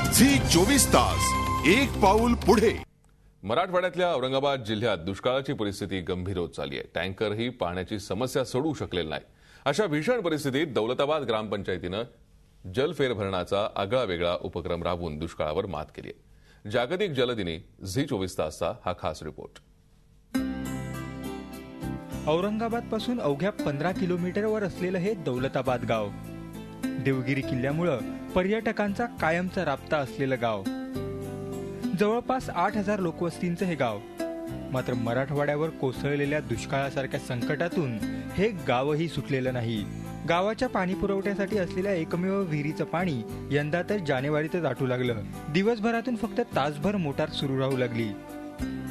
Zee 24 तास एक पाऊल पुढे। मराठवाड्यातल्या औरंगाबाद जिल्ह्यात दुष्काळाची परिस्थिती गंभीर होत चालली आहे। टँकरही पाण्याची समस्या सोडवू शकलेला नाही। अशा भीषण परिस्थितीत दौलताबाद ग्रामपंचायतीनं जल फेरभरणाचा आगळावेगळा उपक्रम राबवून दुष्काळावर मात केली आहे। जागतिक जलदिनी झी 24 तासचा हा खास रिपोर्ट। औरंगाबाद पासून अवघ्या 15 किलोमीटरवर असलेलं हे दौलताबाद गाव देवगिरी किल्ल्यामुळे पर्यटकांचा कायमचा राबता असलेलं गाव। जवळपास 8000 लोकवस्तींचं हे गाव। मात्र मराठवाड्यावर कोसळलेल्या दुष्काळासारख्या संकटातून हे गावही सुटलेलं नाही। गावाच्या पाणी पुरवठ्यासाठी असलेल्या एकमेव विहिरीचं पाणी यंदा तर जानेवारीतच आटू लागलं। दिवसभरातून फक्त तासभर मोटार सुरू राहू लागली।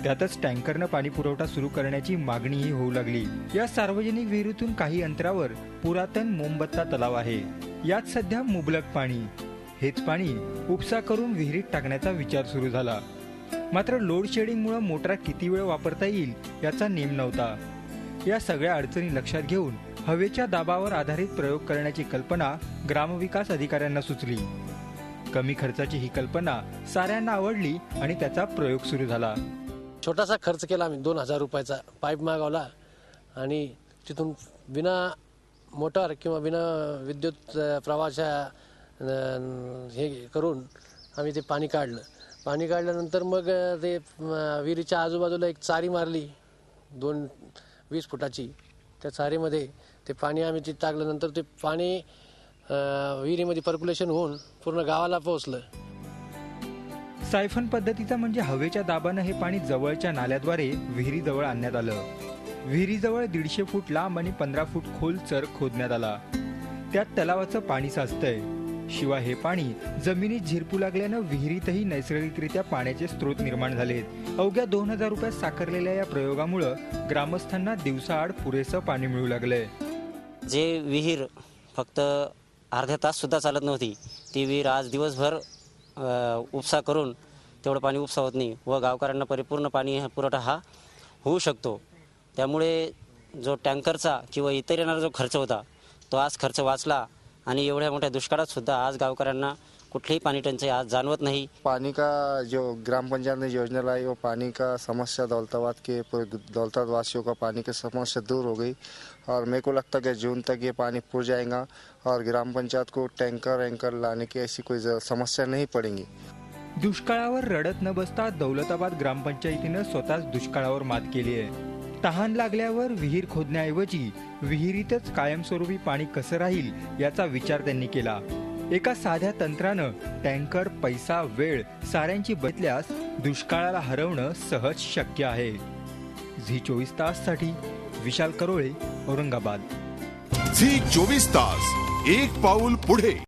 त्यातच टँकरनं पाणी पुरवठा सुरू करण्याची मागणीही होऊ लागली। या सार्वजनिक विहिरीतून काही अंतरावर पुरातन मोमबत्ता तलाव आहे। यात सध्या मुबलक पाणी। हेच पाणी उपसा करून विहिरीत टाकण्याचा विचार सुरू झाला। मात्र लोड शेडिंगमुळे मोटार किती वेळ वापरता येईल याचा नेम नव्हता। या सगळ्या अडचणी लक्षात घेऊन हवेच्या दाबावर आधारित प्रयोग करण्याची कल्पना ग्रामविकास अधिकाऱ्यांना सुचली। कमी खर्चाची ही कल्पना साऱ्यांना आवडली आणि त्याचा प्रयोग सुरू झाला। छोटासा खर्च केला आम्ही 2000 रुपयाचा पाईप मागवला आणि तिथून बिना मोटार किंवा बिना विद्युत प्रवाहाच्या हे करून आम्ही ते पाणी काढलं। पाणी काढल्यानंतर मग ते विहिरीच्या आजूबाजूला एक चारी मारली 20 फुटाची। त्या चारीमध्ये ते पाणी आम्ही तिथे टाकल्यानंतर ते पाणी विहिरीमध्ये पर्क्युलेशन होऊन पूर्ण गावाला पोहोचलं। सायफन पद्धतीचा म्हणजे हवेच्या दाबानं हे पाणी जवळच्या नाल्याद्वारे विहिरीजवळ आणण्यात आलं। विहिरीजवळ 150 फूट लांब आणि 15 फूट खोल चर खोदण्यात आला। त्यात तलावाचं पाणी साचतंय। शिवाय हे पाणी जमिनीत झिरपू लागल्यानं विहिरीतही नैसर्गिकरित्या पाण्याचे स्रोत निर्माण झालेत। अवघ्या 2000 रुपयात साकारलेल्या या प्रयोगामुळे ग्रामस्थांना दिवसाआड पुरेसं पाणी मिळू लागलंय। जे विहीर फक्त अर्ध्या तास सुद्धा चालत नव्हती ती विहीर आज दिवसभर उपसा करून तेवढं पाणी उपसा होत नाही व गावकऱ्यांना परिपूर्ण पाणी पुरवठा हा होऊ शकतो। त्यामुळे जो टँकरचा किंवा इतर येणारा जो खर्च होता तो आज खर्च वाचला आणि एवढ्या मोठ्या दुष्काळात सुद्धा आज गावकऱ्यांना कुठलीही पाणी टंचाई आज जाणवत नहीं। पानी का जो ग्राम पंचायत ने योजना लाई वो पानी का समस्या दौलताबाद वासियों का पानी की समस्या दूर हो गई और मेरे को लगता है कि जून तक ये पानी पूर जाएगा और ग्राम पंचायत को टैंकर लाने की ऐसी कोई समस्या नहीं पड़ेगी। दुष्काळावर रडत न बसता दौलताबाद ग्रामपंचायतीनं स्वतःच दुष्काळावर मात केली आहे। तहान लागल्यावर विहीर खोदण्याऐवजी विहिरीतच कायमस्वरूपी पाणी कसं राहील याचा विचार त्यांनी केला। एका साध्या तंत्रानं टँकर, पैसा, वेळ साऱ्यांची बदल्यास दुष्काळाला हरवणं सहज शक्य आहे। झी 24 ताससाठी विशाल करोळे, औरंगाबाद। झी 24 तास एक पाऊल पुढे।